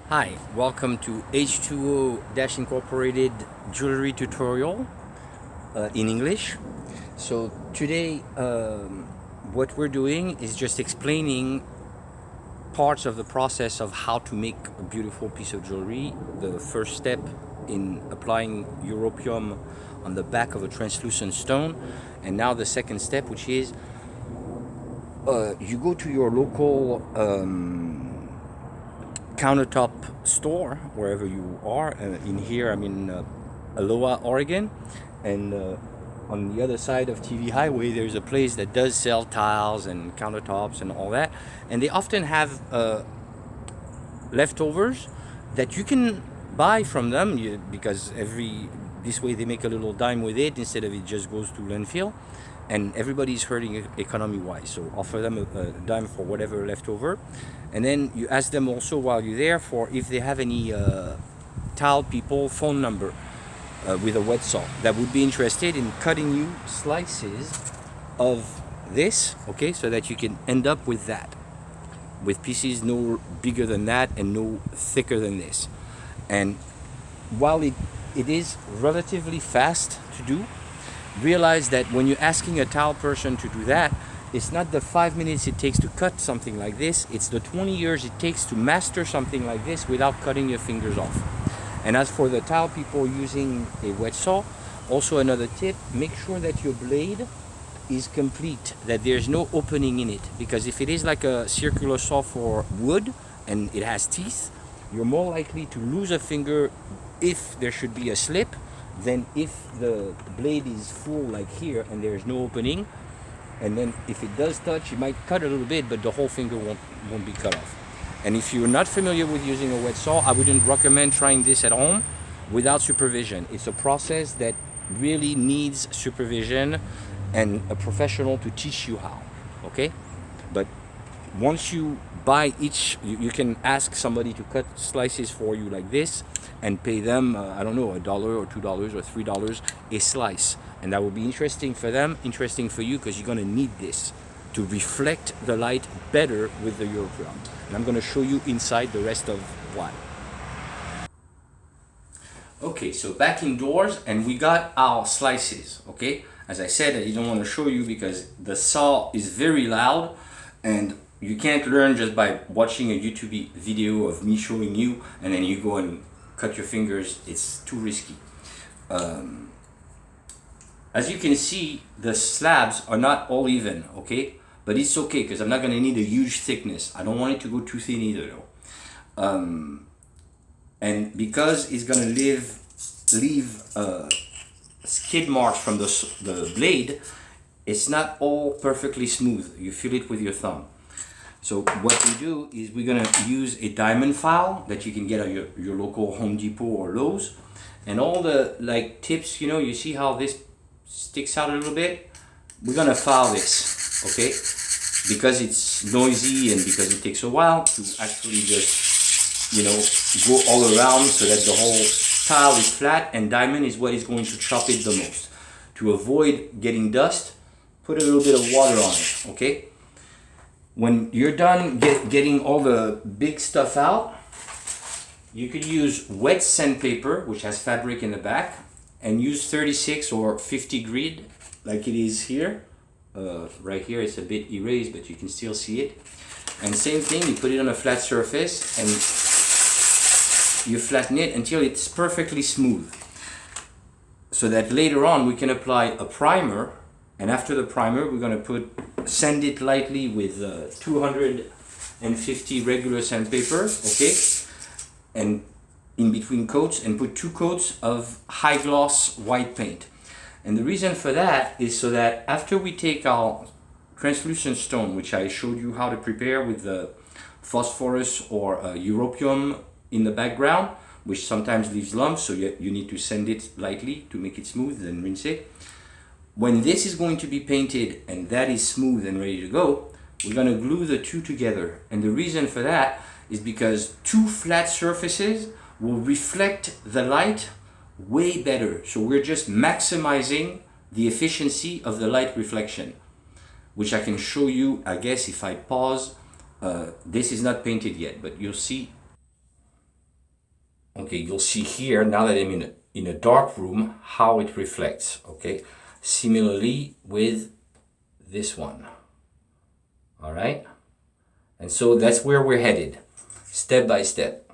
Hi, welcome to H2O-Incorporated jewelry tutorial in English. So today what we're doing is just explaining parts of the process of how to make a beautiful piece of jewelry. The first step in applying europium on the back of a translucent stone, and now the second step, which is you go to your local countertop store wherever you are. In here I'm in Aloha, Oregon, and on the other side of TV Highway there's a place that does sell tiles and countertops and all that, and they often have leftovers that you can buy from them because this way they make a little dime with it instead of it just goes to landfill, and everybody's hurting economy wise, so offer them a dime for whatever leftover. And then you ask them also while you're there for if they have any tile people phone number with a wet saw that would be interested in cutting you slices of this, okay, so that you can end up with that, with pieces no bigger than that and no thicker than this. And while it is relatively fast to do, realize that when you're asking a tile person to do that, it's not the 5 minutes it takes to cut something like this, it's the 20 years it takes to master something like this without cutting your fingers off. And as for the tile people using a wet saw, also another tip, make sure that your blade is complete, that there's no opening in it, because if it is like a circular saw for wood and it has teeth, you're more likely to lose a finger if there should be a slip than if the blade is full like here and there's no opening. And then if it does touch, you might cut a little bit, but the whole finger won't be cut off. And if you're not familiar with using a wet saw, I wouldn't recommend trying this at home without supervision. It's a process that really needs supervision and a professional to teach you how, okay? But once you buy each, you can ask somebody to cut slices for you like this and pay them, I don't know, $1 or $2 or $3 a slice. And that will be interesting for them, interesting for you, because you're gonna need this to reflect the light better with the europium. And I'm gonna show you inside the rest of why. Okay, so back indoors, and we got our slices, okay? As I said, I didn't want to show you because the saw is very loud, and you can't learn just by watching a YouTube video of me showing you, and then you go and cut your fingers. It's too risky. As you can see, the slabs are not all even, okay? But it's okay, because I'm not going to need a huge thickness. I don't want it to go too thin either, though. And because it's going to leave skid marks from the blade, it's not all perfectly smooth. You feel it with your thumb. So what we do is we're going to use a diamond file that you can get at your local Home Depot or Lowe's. And all the tips, you see how this sticks out a little bit? We're going to file this, okay? Because it's noisy and because it takes a while to actually just, go all around so that the whole tile is flat, and diamond is what is going to chop it the most. To avoid getting dust, put a little bit of water on it, okay? When you're done getting all the big stuff out, you could use wet sandpaper, which has fabric in the back, and use 36 or 50 grit, like it is here. Right here it's a bit erased, but you can still see it. And same thing, you put it on a flat surface and you flatten it until it's perfectly smooth, so that later on we can apply a primer. And after the primer, we're going to sand it lightly with 250 regular sandpaper, okay? And in between coats, and put 2 coats of high gloss white paint. And the reason for that is so that after we take our translucent stone, which I showed you how to prepare with the phosphorus or europium in the background, which sometimes leaves lumps, so you need to sand it lightly to make it smooth, then rinse it. When this is going to be painted and that is smooth and ready to go, we're going to glue the two together. And the reason for that is because 2 flat surfaces will reflect the light way better. So we're just maximizing the efficiency of the light reflection, which I can show you, I guess, if I pause. This is not painted yet, but you'll see Okay, you'll see here, now that I'm in a dark room, how it reflects, okay? Similarly with this one, all right? And so that's where we're headed, step by step.